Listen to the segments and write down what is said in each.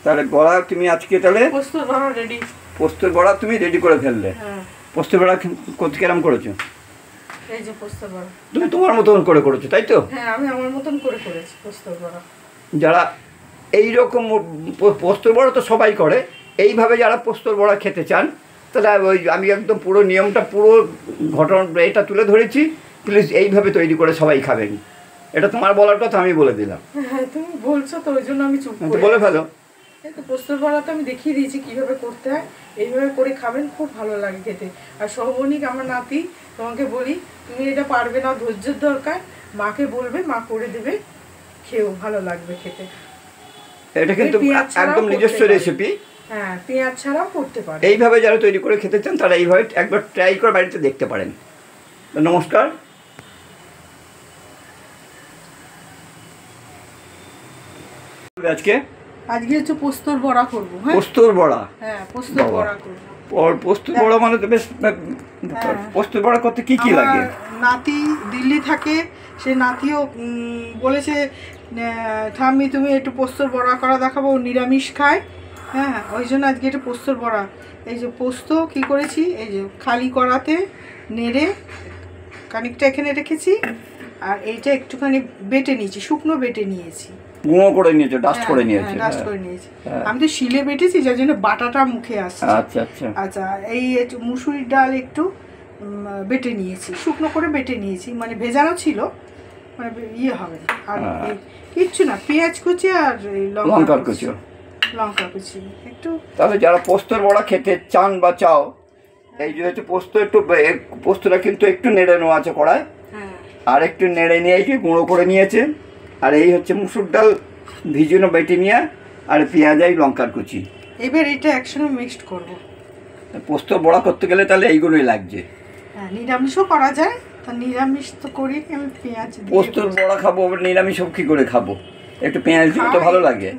তাহলে বড়া তুমি আজকে তাহলে পোস্তর বড়া রেডি। পোস্তর বড়া তুমি রেডি করে ফেললে। হ্যাঁ, পোস্তর বড়া কত কিরম করেছো? এই যে পোস্তর বড়া তুমি তোমার মতন করে করেছো, তাই তো? হ্যাঁ, আমি আমার মতন করে করেছি পোস্তর বড়া। যারা এইরকম পোস্তর বড়া তো সবাই করে, এইভাবে যারা পোস্তর বড়া খেতে চান তাহলে ওই আমি একদম পুরো নিয়মটা পুরো ঘটনা এটা তুলে ধরেছি, প্লিজ এইভাবে তৈরি করে সবাই খাবেন। এটা তোমার বলার কথা, আমি বলে দিলাম। হ্যাঁ, তুমি বলছো তো ওই জন্য আমি চুপ তো করে বলে ফেলো। এই তো পোস্তর বড়া তো আমি দেখিয়ে দিয়েছি কিভাবে করতে হয়, এইভাবে করে খাবেন, খুব ভালো লাগে খেতে। আর সৌবনিক আমার নাতি, তোমাকে বলি তুমি এটা পারবে না, ধৈর্যের দরকার, মাকে বলবে, মা করে দেবে, খেয়েও ভালো লাগবে খেতে। এটা কিন্তু একদম নিজস্ব রেসিপি। হ্যাঁ, পেঁয়াজ ছাড়াও করতে পারে। এইভাবে যারা তৈরি করে খেতে চান তারা এইভাবে একবার ট্রাই করে বাড়িতে দেখতে পারেন। নমস্কার। আজকে হচ্ছে পোস্তর বড়া করবো। হ্যাঁ, পোস্তর বড়া। হ্যাঁ, পোস্তর বড়া করবো। পোস্তর বড়া মানে তো বেশ, পোস্তর বড়া করতে কি কি লাগে? নাতি দিল্লি থাকে, সে নাতিও বলেছে ঠাম্মি তুমি একটু পোস্তর বড়া করা দেখাবো, নিরামিষ খায়। হ্যাঁ, ওই জন্য আজকে একটু পোস্তর বড়া। এই যে পোস্ত কি করেছি, এই যে খালি কড়াতে নেড়ে খানিকটা এখানে রেখেছি, আর এইটা একটুখানি বেটে নিয়েছি, শুকনো বেটে নিয়েছি, গুঁড়ো করে নিয়েছো, ডাস্ট করে নিয়েছো? ডাস্ট করে নিয়েছি। আমি তো শিলে বেটেছি, যার জন্য বাটাটা মুখে আসছে। আচ্ছা আচ্ছা আচ্ছা, এই মুসুরির ডাল একটু বেটে নিয়েছি, শুকনো করে বেটে নিয়েছি, মানে ভেজানো ছিল, মানে ইয়ে হবে। আর কিচ্ছু না, পেঁয়াজ কুচি আর লঙ্কা কুচি, লঙ্কা কুচি একটু। তাহলে যারা পোস্তর বড়া খেতে চান বা চাও, এই যে হচ্ছে পোস্ত, একটু পোস্তটা কিন্তু একটু নেড়ে নেওয়া আছে কড়ায়, আর একটু নেড়ে নিয়ে এসে গুঁড়ো করে নিয়েছে, আর এই হচ্ছে মুসুর ডাল ভিজানো বেটে নিয়ে, আর পেঁয়াজ আর লঙ্কার কুচি। এবার এটা একসঙ্গে মিক্সড করব। পোস্ত বড়া করতে গেলে তাহলে এইগুলোই লাগছে। হ্যাঁ, নিরামিষও করা যায়, তা নিরামিষ তো করি আমি, পেঁয়াজ দিয়ে। পোস্তর বড়া খাবো, নিরামিষও কী করে খাবো? একটু পেঁয়াজ দিলে তো ভালো লাগে,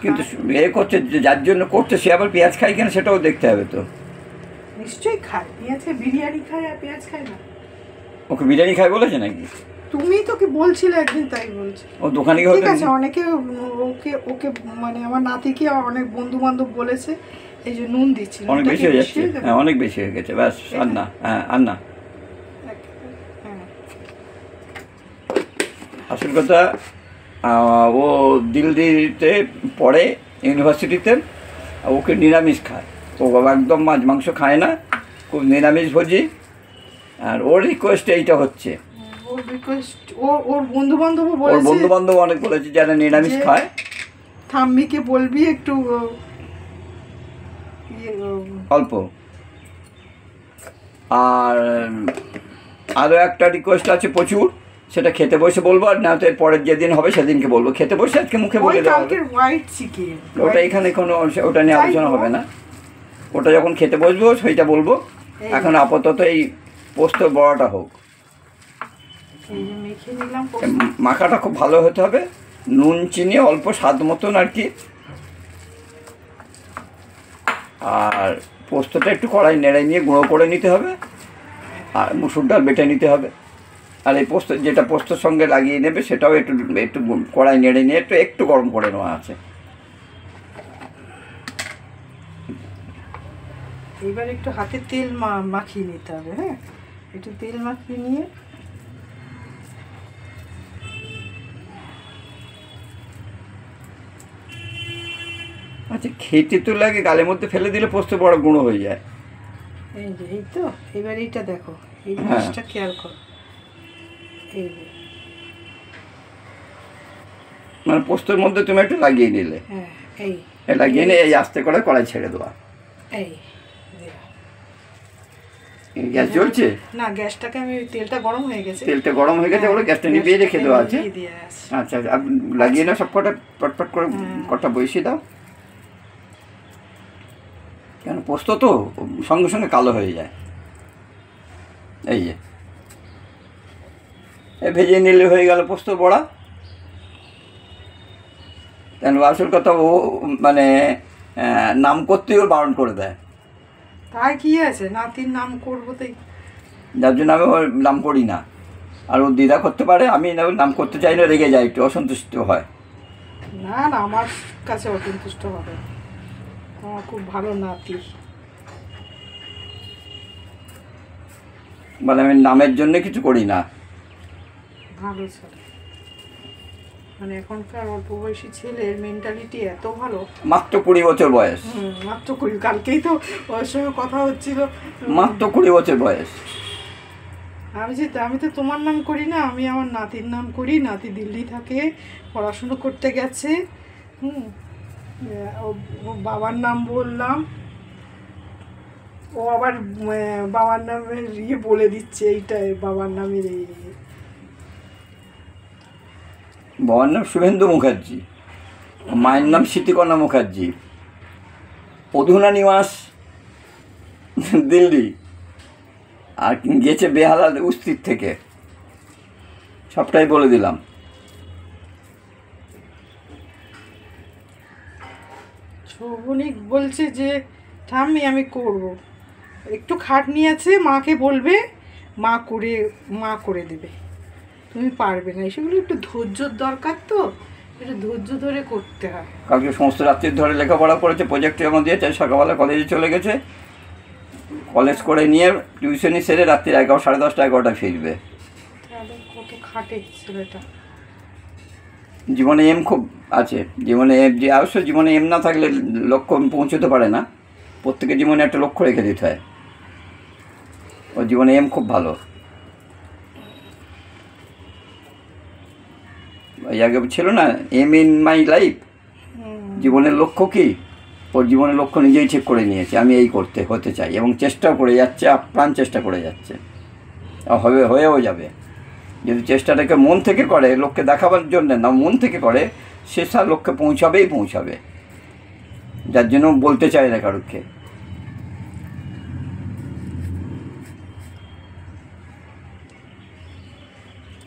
কিন্তু এ করছে যার জন্য করছে সে আবার পেঁয়াজ খায় কেন সেটাও দেখতে হবে তো। নিশ্চয়ই খায়, পেঁয়াজে বিরিয়ানি খায় আর পেঁয়াজ খায় না। ওকে বিরিয়ানি খায় বলেছে নাকি? তুমি তো কি বলছিলে একদিন, তাই বলছি। ও দোকানে ঠিক আছে, অনেকে ওকে ওকে মানে আমার নাতিকে অনেক বন্ধু বান্ধব বলেছে, এই যে নুন দিচ্ছি, অনেক বেশি হয়ে যাচ্ছে। হ্যাঁ, অনেক বেশি হয়ে গেছে, ব্যাস আর না। হ্যাঁ, আর না। আসল কথা, ও দিল্লিতে পড়ে ইউনিভার্সিটিতে, ওকে নিরামিষ খায়, ও একদম মাছ মাংস খায় না, খুব নিরামিষ ভোজি। আর ওর রিকোয়েস্ট এইটা হচ্ছে, ওর বন্ধু বান্ধব অনেক বলেছে যারা নিরামিষ খায়, ঠাম্মিকে বলবি একটু অল্প। আর আরও একটা রিকোয়েস্ট আছে প্রচুর, সেটা খেতে বসে বলবো, আর না তো এর পরের যেদিন হবে সেদিনকে বলবো। খেতে বসে আজকে মুখে বলে দেওয়া হবে। ওটা এখানে কোনো ওটা নিয়ে আলোচনা হবে না, ওটা যখন খেতে বসবো সেইটা বলবো। এখন আপাতত এই পোস্ত বড়াটা হোক। মাখাটা খুব ভালো হতে হবে, নুন চিনি অল্প স্বাদ মতন আর কি। আর পোস্তটা একটু কড়াই নেড়ে নিয়ে গুঁড়ো করে নিতে হবে, আর মুসুর ডাল বেটে নিতে হবে। আর এই পোস্ত যেটা পোস্তর সঙ্গে লাগিয়ে নেবে সেটাও একটু একটু কড়াই নেড়ে নিয়ে একটু গরম করে নেওয়া আছে। এবার একটু হাতে তেল মাখিয়ে নিতে হবে। হ্যাঁ, একটু তেল মাখিয়ে নিয়ে আচ্ছা, খেতে তো লাগে, গালের মধ্যে ফেলে দিলে পোস্ত বড় গুঁড়ো হয়ে যায়। এই যে, এই তো এবার এইটা দেখো, এই জিনিসটা খেয়াল করো, এই যে মানে পোস্তর মধ্যে তুমি একটু লাগিয়ে নিলে, হ্যাঁ, এই লাগিয়ে নিয়ে এই আস্তে করে কড়াই ছেড়ে দেওয়া। এই গ্যাস জ্বলছে না, গ্যাসটাকে আমি, তেলটা গরম হয়ে গেছে, ওগুলো গ্যাসটা নিভিয়ে রেখে দেওয়া আছে। আচ্ছা, লাগিয়ে নাও সব কটা, পটপট করে কটা বসিয়ে দাও, কেন পোস্ত তো সঙ্গে সঙ্গে কালো হয়ে যায়। এই যে ভেজে নিলে হয়ে গেল পোস্ত বড়া। কেন আসল কথা, ও মানে নাম করতেই ওর বারণ করে দেয়। তাই কি আছে, নাতির নাম করবো তাই, যার জন্য আমি ওর নাম করি না। আর ও দিদা করতে পারে, আমি নাম করতে চাই না, রেগে যায়, একটু অসন্তুষ্ট হয়। না না, আমার কাছে অসন্তুষ্ট হবে, আমার খুব ভালো নাতি। মানে আমি নামের জন্য কিছু করি না। ভালো ছেলে, মানে এখনকার অল্প বয়সী ছেলের মেন্টালিটি এত ভালো। মাত্র 20 বছর বয়স। মাত্র 20, কালকেই তো ওর সঙ্গে কথা হচ্ছিল। মাত্র 20 বছর বয়স। আমি তো তোমার নাম করি না, আমি আমার নাতির নাম করি। নাতি দিল্লি থাকে, পড়াশুনো করতে গেছে। ও বাবার নাম বললাম, ও আবার বাবার নামের বলে দিচ্ছে, এইটাই বাবার নামের বাবার নাম শুভেন্দু মুখার্জি, মায়ের নাম স্মৃতিকণা মুখার্জি, অধুনা নিবাস দিল্লি, আর গেছে বেহালা উস্তির থেকে। সবটাই বলে দিলাম। শোভনিক বলছে যে ঠাম্মি আমি করব, একটু খাটনি আছে, মাকে বলবে, মা করে দেবে, তুমি পারবে না। এসবগুলো একটু ধৈর্যর দরকার, তো একটু ধৈর্য ধরে করতে হয়। কালকে সমস্ত রাত্রির ধরে লেখাপড়া করেছে, প্রজেক্ট জমা দিয়েছে, সকালবেলা কলেজে চলে গেছে, কলেজ করে নিয়ে টিউশনি সেরে রাত্রি 11, 10:30, 11টায় ফিরবে। তাহলে কত খাটে ছেলেটা। জীবনে এম খুব আছে, জীবনে যে অবশ্য জীবনে এম না থাকলে লক্ষ্য পৌঁছতে পারে না। প্রত্যেকের জীবনে একটা লক্ষ্য রেখে দিতে হয়। ওর জীবনে এম খুব ভালো। ওই আগে ছিল না, এম ইন মাই লাইফ, জীবনের লক্ষ্য কী? ওর জীবনের লক্ষ্য নিজেই ঠিক করে নিয়েছে, আমি এই হতে চাই, এবং চেষ্টাও করে যাচ্ছে, আপ্রাণ চেষ্টা করে যাচ্ছে, হয়েও যাবে। যদি চেষ্টাটাকে মন থেকে করে, লোককে দেখাবার জন্য না, মন থেকে করে, সে তার লক্ষ্যে পৌঁছাবে, যার জন্য বলতে চায় না কারুকে।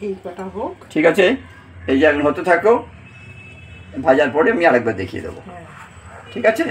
এই কথা হোক, ঠিক আছে, এই যে এখন হতে থাকো, ভাজার পরে আমি আরেকবার দেখিয়ে দেবো। ঠিক আছে।